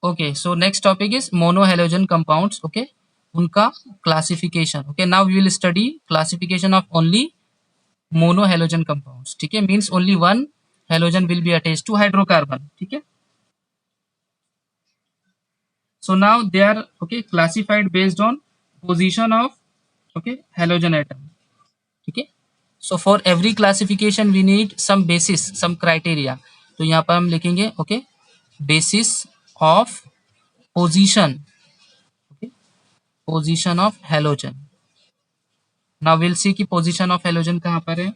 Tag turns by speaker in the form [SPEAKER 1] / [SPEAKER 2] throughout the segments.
[SPEAKER 1] Okay, so next topic is monohalogen compounds. Okay, उनका classification. Okay, now we will study classification of only monohalogen compounds. ठीक है, means only one halogen will be attached to hydrocarbon. ठीक है. So now they are okay classified based on position of okay halogen atom. ठीक है. So for every classification we need some basis, some criteria. तो यहाँ पर हम लिखेंगे okay basis of position. Okay, position of halogen. Now will see की position of halogen कहाँ पर है.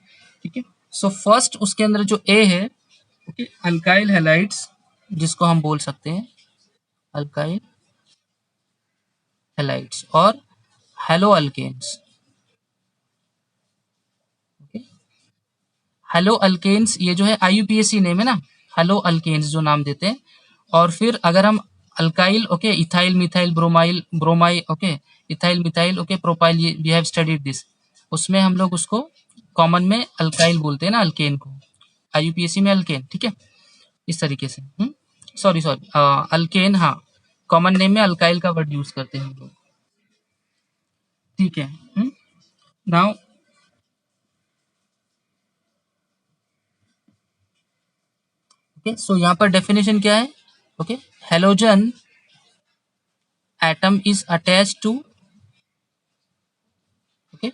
[SPEAKER 1] ठीक है. सो फर्स्ट उसके अंदर जो ए है ओके अल्काइल हेलाइड्स जिसको हम बोल सकते हैं अल्काइल हेलाइड्स और haloalkanes. Okay haloalkanes ये जो है आईयूपीएसी नेम है ना. हेलो अल्केन्स जो नाम देते हैं. और फिर अगर हम alkyl okay ethyl methyl bromyl ब्रोमाई okay ethyl methyl okay propyl ये वी हैव स्टडीड दिस. उसमें हम लोग उसको कॉमन में अल्काइल बोलते हैं ना अल्केन को. आईयूपीएसी में अल्केन. ठीक है इस तरीके से. Sorry sorry alkane. हाँ कॉमन नेम में अल्काइल का वर्ड यूज करते हैं हम लोग. ठीक है. नाउ ओके सो यहाँ पर डेफिनेशन क्या है. Okay halogen atom is attached to okay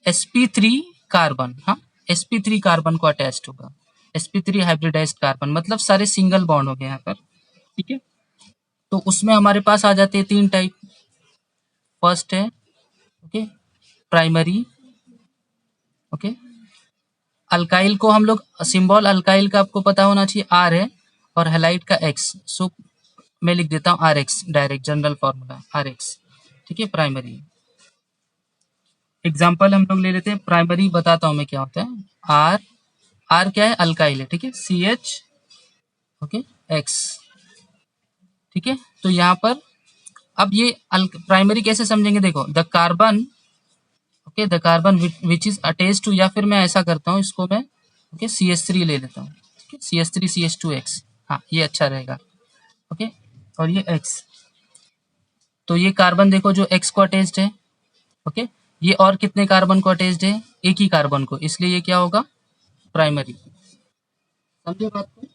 [SPEAKER 1] sp3 carbon. हाँ sp3 कार्बन को अटैच्ड होगा. sp3 हाइब्रिडाइज्ड कार्बन मतलब सारे सिंगल बॉन्ड हो गए यहाँ पर. ठीक है. तो उसमें हमारे पास आ जाते हैं तीन टाइप. फर्स्ट है ओके प्राइमरी. ओके अल्काइल को हम लोग सिंबल अल्काइल का आपको पता होना चाहिए आर है और हेलाइट का एक्स. सो मैं लिख देता हूँ R X direct general formula R X. ठीक है प्राइमरी. एग्जाम्पल हम लोग ले लेते हैं. प्राइमरी बताता हूँ मैं क्या होता है. आर आर क्या है अल्काइल है. ठीक है सी एच ओके एक्स. ठीक है. तो यहाँ पर अब ये प्राइमरी कैसे समझेंगे. देखो the carbon okay the carbon which is attached to या फिर मैं ऐसा करता हूँ इसको मैं ओके सी एच थ्री ले लेता हूँ. C H three C H two X. हाँ ये अच्छा रहेगा. ओके और ये एक्स. तो ये कार्बन देखो जो एक्स को अटैच्ड है. ओके ये और कितने कार्बन को अटैच्ड है. एक ही कार्बन को. इसलिए ये क्या होगा प्राइमरी. समझे बात को.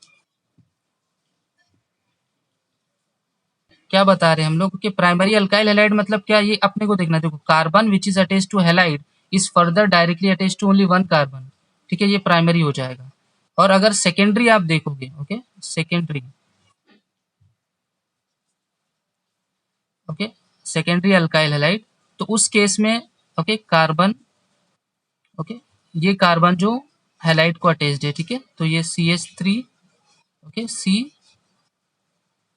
[SPEAKER 1] क्या बता रहे हैं हम लोग कि प्राइमरी अल्काइल हैलाइड मतलब क्या. ये अपने को देखना. देखो carbon which is attached to halide is further directly attached to only one carbon. ठीक है ये प्राइमरी हो जाएगा. और अगर सेकेंडरी आप देखोगे okay secondary okay secondary alkyl halide तो उस केस में ओके कार्बन ओके ये कार्बन जो हैलाइड को अटैच्ड है. ठीक है तो ये C H three okay C.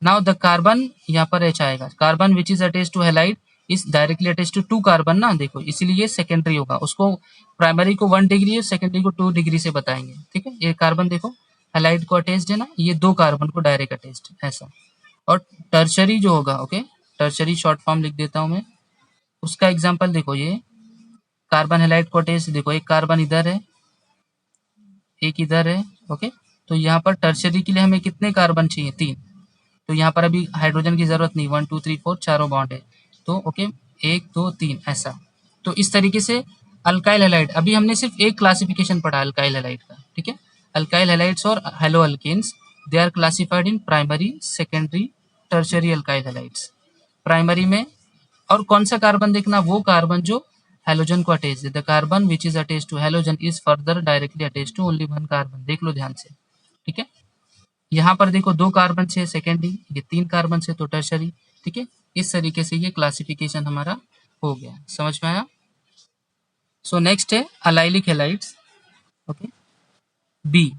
[SPEAKER 1] Now the carbon यहाँ पर एच आएगा. Carbon which is attached to halide is directly attached to two carbon ना. देखो इसीलिए ये सेकेंडरी होगा. उसको प्राइमरी को 1 डिग्री है सेकेंडरी को 2 डिग्री से बताएंगे. ठीक है ये कार्बन देखो हैलाइड को अटैच्ड है ना. ये दो कार्बन को डायरेक्ट अटैच्ड ऐसा. और टर्शरी जो होगा ओके टर्शरी शॉर्ट फॉर्म लिख देता हूँ मैं. उसका एग्जाम्पल देखो ये कार्बन हैलाइड को अटैच्ड. देखो एक कार्बन इधर है एक इधर है. ओके तो यहाँ पर टर्शरी के लिए हमें कितने कार्बन चाहिए 3. तो यहाँ पर अभी हाइड्रोजन की जरूरत नहीं. 1 2 3 4 चारों बॉन्ड है. तो ओके 1 2 3 ऐसा. तो इस तरीके से अल्काइल हैलाइड अभी हमने सिर्फ एक क्लासिफिकेशन पढ़ा अल्काइल हैलाइड का. ठीक है अल्काइल हैलाइड्स और haloalkanes they are classified in primary secondary tertiary alkyl halides. Primary में और कौन सा कार्बन देखना. वो कार्बन जो हेलोजन को अटैच है. The carbon which is attach to halogen is further directly attach to only one carbon. देख लो ध्यान से. ठीक है यहाँ पर देखो दो कार्बन से सेकेंडरी ये 3 कार्बन से तो टर्शरी. ठीक है इस तरीके से ये क्लासिफिकेशन हमारा हो गया. समझ में आया. सो नेक्स्ट है अलाइलिक हैलाइड्स. Okay B.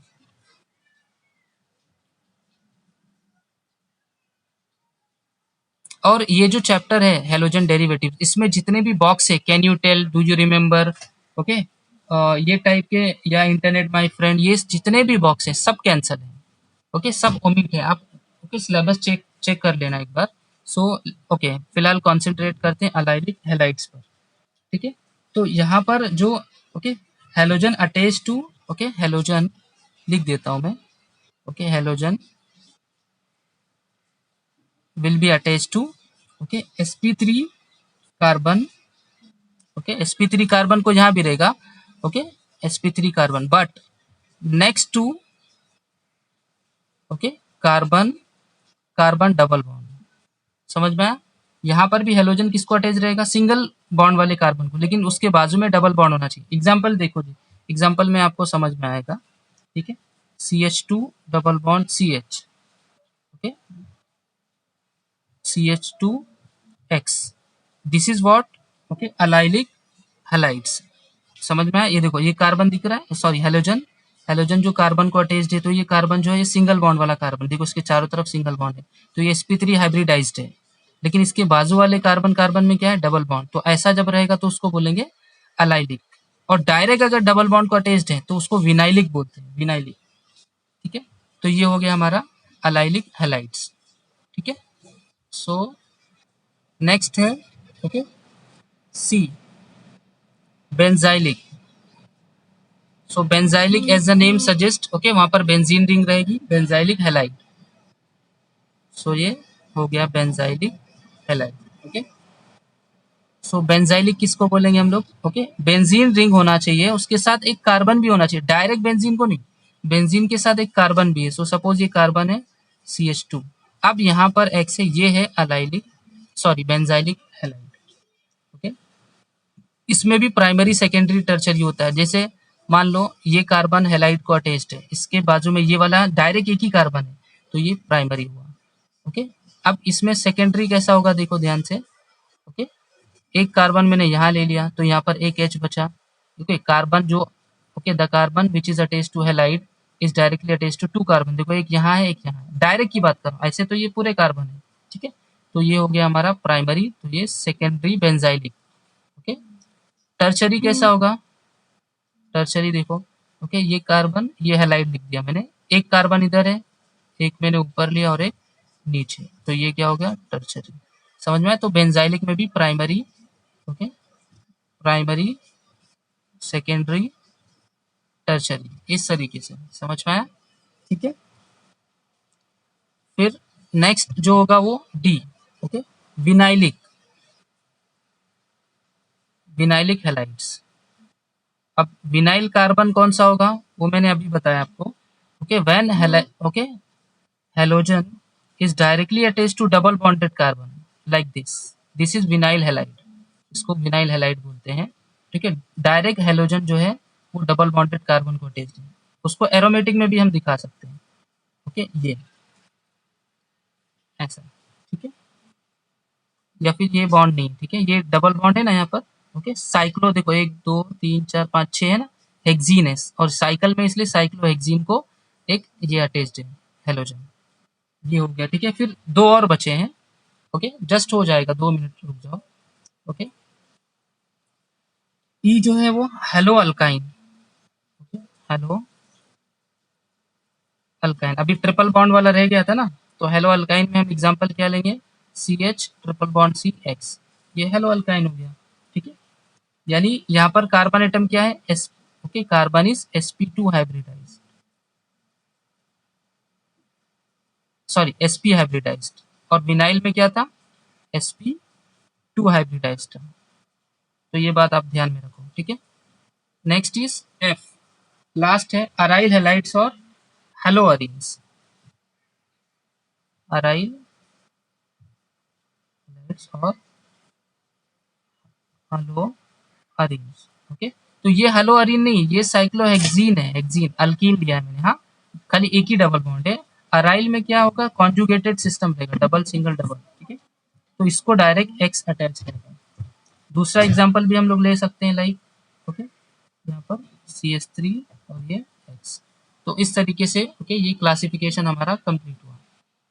[SPEAKER 1] और ये जो चैप्टर है हेलोजन डेरिवेटिव इसमें जितने भी बॉक्स है can you tell do you remember okay ये टाइप के या इंटरनेट माय फ्रेंड ये जितने भी बॉक्स है सब कैंसल है. ओके सब ओमिट है. आप ओके सिलेबस चेक चेक कर लेना एक बार. सो ओके फिलहाल कॉन्सेंट्रेट करते हैं अलाइलिक हैलाइड्स पर. ठीक है तो यहाँ पर जो okay halogen attach to okay halogen लिख देता हूँ मैं. Okay halogen will be attach to okay sp3 carbon, okay sp3 carbon को जहां भी रहेगा, okay sp3 carbon, but next to okay carbon carbon double bond. समझ में आया? यहाँ पर भी हेलोजन किसको अटैच रहेगा, सिंगल बॉन्ड वाले कार्बन को, लेकिन उसके बाजू में डबल बॉन्ड होना चाहिए। एग्जाम्पल देखो जी, एग्जाम्पल में आपको समझ में आएगा, ठीक है। CH2 double bond CH, okay CH2X, this is what, okay allylic halides. समझ में आया? ये देखो ये कार्बन दिख रहा है, सॉरी हेलोजन, हेलोजन जो कार्बन को अटैच्ड है, तो ये कार्बन जो है ये सिंगल बॉन्ड वाला कार्बन, देखो इसके चारों तरफ सिंगल बॉन्ड है, तो ये sp3 हाइब्रिडाइज्ड है, लेकिन इसके बाजू वाले कार्बन कार्बन में क्या है, डबल बॉन्ड। तो ऐसा जब रहेगा तो उसको बोलेंगे अलाइलिक, और डायरेक्ट अगर डबल बॉन्ड को अटैच्ड है तो उसको विनाइलिक बोलते हैं, विनाइलिक, ठीक है। तो ये हो गया हमारा अलाइलिक हैलाइड्स, ठीक है। सो नेक्स्ट है okay C, benzylic. So benzylic as the name suggest, okay वहां पर बेंजीन रिंग रहेगी, बेंजाइलिक हैलाइड। सो ये हो गया benzylic halide, okay. So benzylic किसको बोलेंगे हम लोग, ओके बेंजीन रिंग होना चाहिए, उसके साथ एक कार्बन भी होना चाहिए, डायरेक्ट बेंजीन को नहीं, बेंजीन के साथ एक कार्बन भी है। सो सपोज ये कार्बन है CH2, अब यहाँ पर X है, ये है allylic, sorry benzylic halide, okay. इसमें भी प्राइमरी सेकेंडरी टर्शरी होता है, जैसे मान लो ये कार्बन हैलाइड को अटैच्ड है, इसके बाजू में ये वाला डायरेक्ट एक ही कार्बन है, तो ये प्राइमरी हुआ, ओके। अब इसमें सेकेंडरी कैसा होगा, देखो ध्यान से, ओके एक कार्बन मैंने यहाँ ले लिया, तो यहाँ पर एक H बचा, ओके कार्बन जो, okay the carbon which is attached to halide is directly attached to two carbon, देखो एक यहाँ है एक यहाँ है, डायरेक्ट की बात करो, ऐसे तो ये पूरे कार्बन है, ठीक है। तो ये हो गया हमारा प्राइमरी, तो ये सेकेंडरी बेंजाइलिक, ओके। टर्शरी कैसा होगा, टर्शरी देखो, ओके ये कार्बन, ये हैलाइड लिख दिया मैंने, एक कार्बन इधर है, एक मैंने ऊपर लिया और एक नीचे, तो ये क्या हो गया टर्शरी। समझ में आया? तो बेंजाइलिक में भी primary, okay primary secondary tertiary, इस तरीके से, समझ में आया? ठीक है। फिर नेक्स्ट जो होगा वो D, okay vinylic, vinylic halides. अब विनाइल कार्बन कौन सा होगा, वो मैंने अभी बताया आपको, okay when okay halogen is directly attached to double bonded carbon like this is vinyl halide, इसको विनाइल हैलाइड बोलते हैं, ठीक है। डायरेक्ट हेलोजन जो है वो डबल बॉन्डेड कार्बन को अटैच्ड है, उसको एरोमेटिक में भी हम दिखा सकते हैं, ओके ये ऐसा, ठीक है। या फिर ये बॉन्ड नहीं, ठीक है ये डबल बॉन्ड है ना यहाँ पर, ओके साइक्लो देखो 1 2 3 4 5 6 है ना, हेक्सीन है, और साइकिल में इसलिए साइक्लो हेक्सीन को एक ये अटैच्ड है हेलोजन, ये हो गया, ठीक है। फिर दो और बचे हैं, ओके जस्ट हो जाएगा, 2 मिनट रुक जाओ, ओके। ई जो है वो hello alkyne, okay hello alkyne, अभी ट्रिपल बॉन्ड वाला रह गया था ना, तो हेलो अल्काइन में हम एग्जांपल क्या लेंगे, CH ट्रिपल बॉन्ड CX, ये हेलो अल्काइन हो गया, ठीक है। यानी यहाँ पर कार्बन एटम क्या है S, okay carbon is sp2 hybridised, sorry sp hybridised, और विनाइल में क्या था sp2 हाइब्रिडाइज्ड था, तो ये बात आप ध्यान में रखो, ठीक है। नेक्स्ट इज F, लास्ट है अराइल हैलाइड्स और हेलो अरीन्स, अराइल हैलाइड्स और हेलो अरीन्स, ओके। तो ये हेलो अरीन नहीं, ये साइक्लोहेक्सीन है, हेक्सीन अल्कीन लिया है मैंने, हाँ खाली एक ही डबल बॉन्ड है। अराइल में क्या होगा, कॉन्जुगेटेड सिस्टम रहेगा, डबल सिंगल डबल, ठीक है। तो इसको डायरेक्ट एक्स अटैच करेगा। दूसरा एग्जांपल भी हम लोग ले सकते हैं, लाइक ओके यहाँ पर CH3 और ये एक्स। तो इस तरीके से ओके ये क्लासिफिकेशन हमारा कंप्लीट हुआ।